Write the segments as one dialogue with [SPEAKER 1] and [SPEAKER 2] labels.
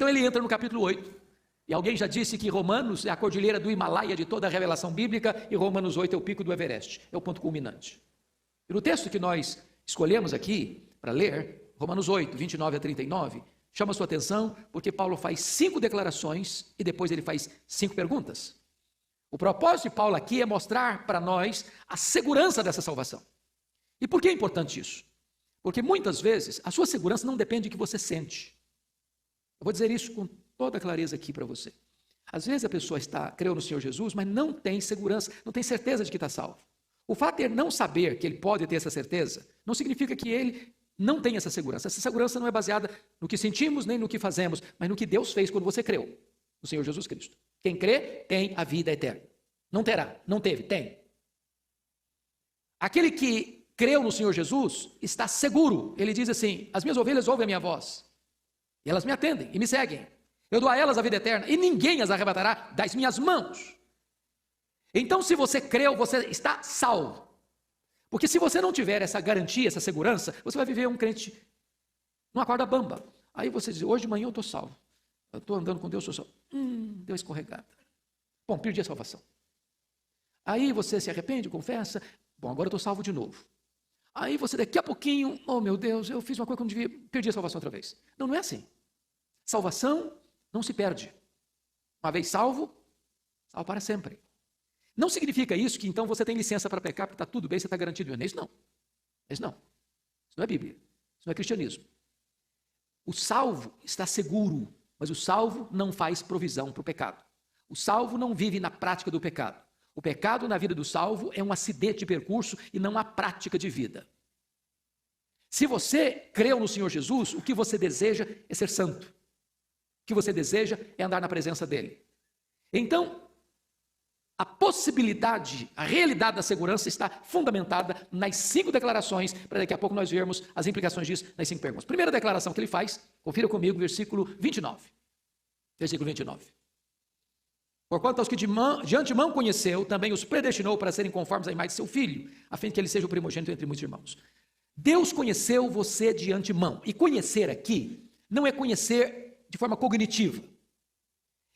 [SPEAKER 1] então ele entra no capítulo 8. E alguém já disse que Romanos é a cordilheira do Himalaia de toda a revelação bíblica, e Romanos 8 é o pico do Everest, é o ponto culminante. E no texto que nós escolhemos aqui para ler, Romanos 8, 29 a 39, chama a sua atenção porque Paulo faz 5 declarações e depois ele faz 5 perguntas. O propósito de Paulo aqui é mostrar para nós a segurança dessa salvação. E por que é importante isso? Porque muitas vezes a sua segurança não depende do que você sente. Eu vou dizer isso com toda clareza aqui para você. Às vezes a pessoa creu no Senhor Jesus, mas não tem segurança, não tem certeza de que está salvo. O fato de ele não saber que ele pode ter essa certeza, não significa que ele não tem essa segurança. Essa segurança não é baseada no que sentimos, nem no que fazemos, mas no que Deus fez quando você creu no Senhor Jesus Cristo. Quem crê, tem a vida eterna. Não terá, não teve, tem. Aquele que creu no Senhor Jesus está seguro. Ele diz assim: as minhas ovelhas ouvem a minha voz, e elas me atendem e me seguem. Eu dou a elas a vida eterna, e ninguém as arrebatará das minhas mãos. Então, se você creu, você está salvo. Porque se você não tiver essa garantia, essa segurança, você vai viver um crente numa corda bamba. Aí você diz: hoje de manhã eu estou salvo. Eu estou andando com Deus, eu sou salvo. Deu escorregada. Bom, perdi a salvação. Aí você se arrepende, confessa. Bom, agora eu estou salvo de novo. Aí você daqui a pouquinho: oh meu Deus, eu fiz uma coisa que eu não devia, perdi a salvação outra vez. Não, não é assim. Salvação não se perde. Uma vez salvo, salvo para sempre. Não significa isso que então você tem licença para pecar, porque está tudo bem, você está garantido. Isso não. Isso não. Isso não é Bíblia. Isso não é cristianismo. O salvo está seguro, mas o salvo não faz provisão para o pecado. O salvo não vive na prática do pecado. O pecado na vida do salvo é um acidente de percurso e não a prática de vida. Se você creu no Senhor Jesus, o que você deseja é ser santo. O que você deseja é andar na presença dele. Então, a possibilidade, a realidade da segurança está fundamentada nas 5 declarações, para daqui a pouco nós vermos as implicações disso nas 5 perguntas. Primeira declaração que ele faz, confira comigo, versículo 29. Versículo 29. Porquanto aos que de antemão conheceu, também os predestinou para serem conformes à imagem de seu filho, a fim de que ele seja o primogênito entre muitos irmãos. Deus conheceu você de antemão. E conhecer aqui não é conhecer de forma cognitiva.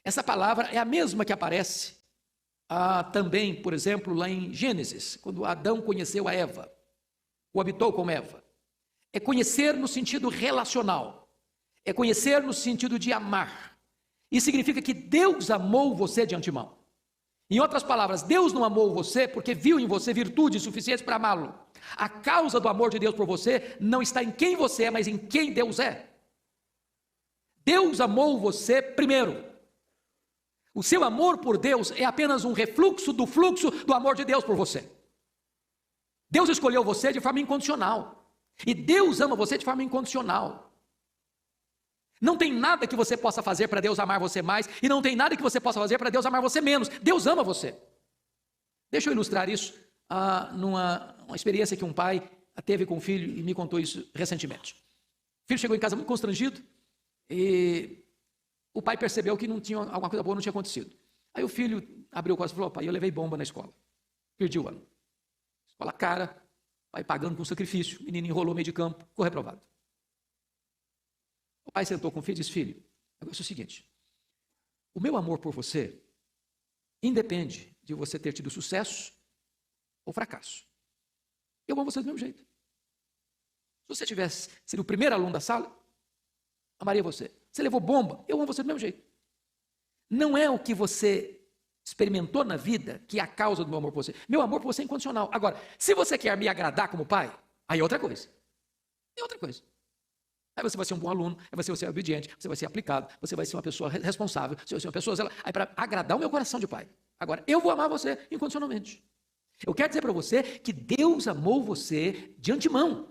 [SPEAKER 1] Essa palavra é a mesma que aparece também, por exemplo, lá em Gênesis, quando Adão conheceu a Eva, ou habitou com Eva. É conhecer no sentido relacional, é conhecer no sentido de amar. Isso significa que Deus amou você de antemão. Em outras palavras, Deus não amou você porque viu em você virtudes suficientes para amá-lo. A causa do amor de Deus por você não está em quem você é, mas em quem Deus é. Deus amou você primeiro. O seu amor por Deus é apenas um refluxo do fluxo do amor de Deus por você. Deus escolheu você de forma incondicional. E Deus ama você de forma incondicional. Não tem nada que você possa fazer para Deus amar você mais, e não tem nada que você possa fazer para Deus amar você menos. Deus ama você. Deixa eu ilustrar isso numa experiência que um pai teve com o filho, e me contou isso recentemente. O filho chegou em casa muito constrangido, e o pai percebeu que alguma coisa boa não tinha acontecido. Aí o filho abriu o coração e falou: pai, eu levei bomba na escola. Perdi o ano. Escola cara, pai pagando com sacrifício, o menino enrolou meio de campo, ficou reprovado. O pai sentou com o filho e disse: filho, agora é o seguinte, o meu amor por você independe de você ter tido sucesso ou fracasso. Eu amo você do mesmo jeito. Se você tivesse sido o primeiro aluno da sala, amaria você. Você levou bomba, eu amo você do mesmo jeito. Não é o que você experimentou na vida que é a causa do meu amor por você. Meu amor por você é incondicional. Agora, se você quer me agradar como pai, aí é outra coisa. É outra coisa. Aí você vai ser um bom aluno, aí você vai ser obediente, você vai ser aplicado, você vai ser uma pessoa responsável, você vai ser uma pessoa aí para agradar o meu coração de pai. Agora, eu vou amar você incondicionalmente. Eu quero dizer para você que Deus amou você de antemão.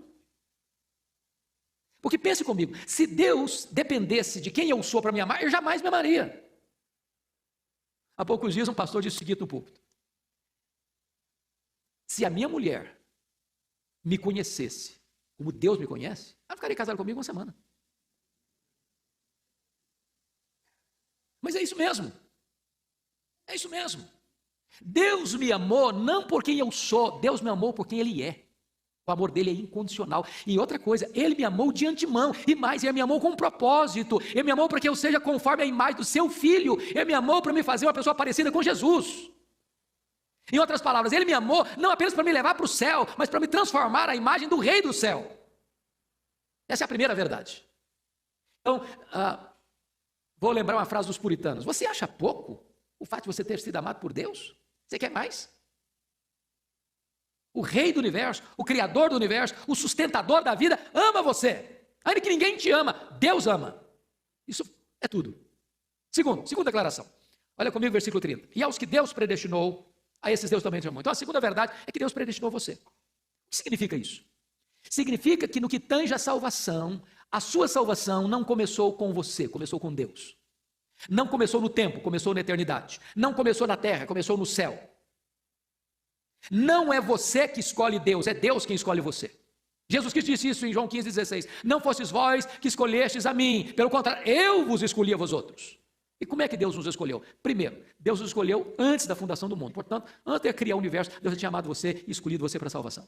[SPEAKER 1] Porque pense comigo, se Deus dependesse de quem eu sou para me amar, eu jamais me amaria. Há poucos dias um pastor disse o seguinte no púlpito: se a minha mulher me conhecesse como Deus me conhece, ela ficaria casada comigo uma semana. Mas é isso mesmo. É isso mesmo. Deus me amou não por quem eu sou, Deus me amou por quem Ele é. O amor dele é incondicional. E outra coisa, ele me amou de antemão. E mais, ele me amou com um propósito. Ele me amou para que eu seja conforme a imagem do seu filho. Ele me amou para me fazer uma pessoa parecida com Jesus. Em outras palavras, ele me amou não apenas para me levar para o céu, mas para me transformar à imagem do rei do céu. Essa é a primeira verdade. Então, vou lembrar uma frase dos puritanos. Você acha pouco o fato de você ter sido amado por Deus? Você quer mais? O rei do universo, o criador do universo, o sustentador da vida, ama você. Ainda que ninguém te ama, Deus ama. Isso é tudo. Segunda declaração. Olha comigo o versículo 30. E aos que Deus predestinou, a esses Deus também te amou. Então a segunda verdade é que Deus predestinou você. O que significa isso? Significa que no que tange a salvação, a sua salvação não começou com você, começou com Deus. Não começou no tempo, começou na eternidade. Não começou na terra, começou no céu. Não é você que escolhe Deus, é Deus quem escolhe você. Jesus Cristo disse isso em João 15,16. Não fostes vós que escolhestes a mim, pelo contrário, eu vos escolhi a vós outros. E como é que Deus nos escolheu? Primeiro, Deus nos escolheu antes da fundação do mundo. Portanto, antes de criar o universo, Deus já tinha amado você e escolhido você para a salvação.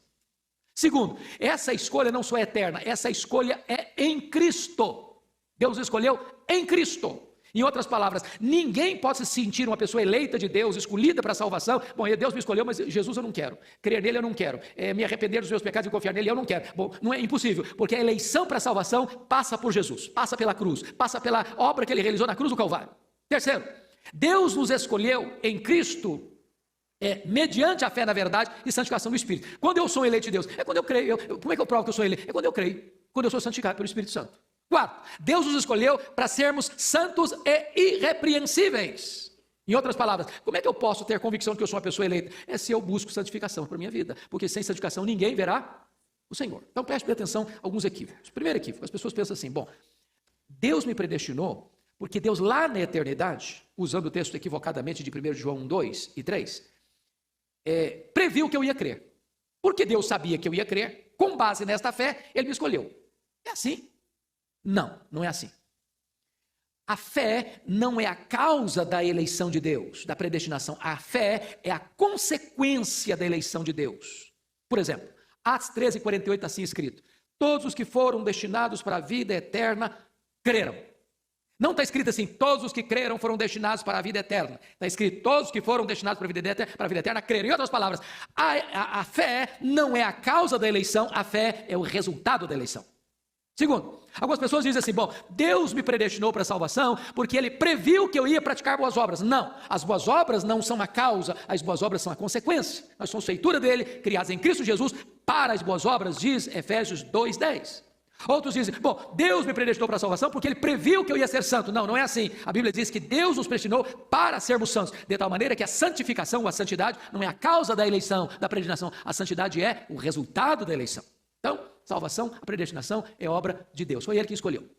[SPEAKER 1] Segundo, essa escolha não só é eterna, essa escolha é em Cristo. Deus escolheu em Cristo. Em outras palavras, ninguém pode se sentir uma pessoa eleita de Deus, escolhida para a salvação. Bom, Deus me escolheu, mas Jesus eu não quero. Crer nele eu não quero. Me arrepender dos meus pecados e confiar nele eu não quero. Bom, não é impossível, porque a eleição para a salvação passa por Jesus, passa pela cruz, passa pela obra que ele realizou na cruz do Calvário. Terceiro, Deus nos escolheu em Cristo mediante a fé na verdade e santificação do Espírito. Quando eu sou eleito de Deus, é quando eu creio. Como é que eu provo que eu sou eleito? É quando eu creio, quando eu sou santificado pelo Espírito Santo. Quarto, Deus nos escolheu para sermos santos e irrepreensíveis. Em outras palavras, como é que eu posso ter convicção de que eu sou uma pessoa eleita? É se eu busco santificação para a minha vida, porque sem santificação ninguém verá o Senhor. Então preste atenção a alguns equívocos. Primeiro equívoco, as pessoas pensam assim, bom, Deus me predestinou, porque Deus lá na eternidade, usando o texto equivocadamente de 1 João 2 e 3, previu que eu ia crer. Porque Deus sabia que eu ia crer, com base nesta fé, Ele me escolheu. É assim? Não, não é assim. A fé não é a causa da eleição de Deus, da predestinação. A fé é a consequência da eleição de Deus. Por exemplo, Atos 13:48 está assim escrito: todos os que foram destinados para a vida eterna creram. Não está escrito assim, todos os que creram foram destinados para a vida eterna. Está escrito, todos os que foram destinados para a vida eterna creram. Em outras palavras, a fé não é a causa da eleição, a fé é o resultado da eleição. Segundo, algumas pessoas dizem assim, bom, Deus me predestinou para a salvação porque Ele previu que eu ia praticar boas obras. Não, as boas obras não são a causa, as boas obras são a consequência. Nós somos feitura dele, criados em Cristo Jesus para as boas obras, diz Efésios 2:10. Outros dizem, bom, Deus me predestinou para a salvação porque Ele previu que eu ia ser santo. Não, não é assim. A Bíblia diz que Deus nos predestinou para sermos santos, de tal maneira que a santificação ou a santidade não é a causa da eleição, da predestinação. A santidade é o resultado da eleição. Então, salvação, a predestinação é obra de Deus. Foi Ele que escolheu.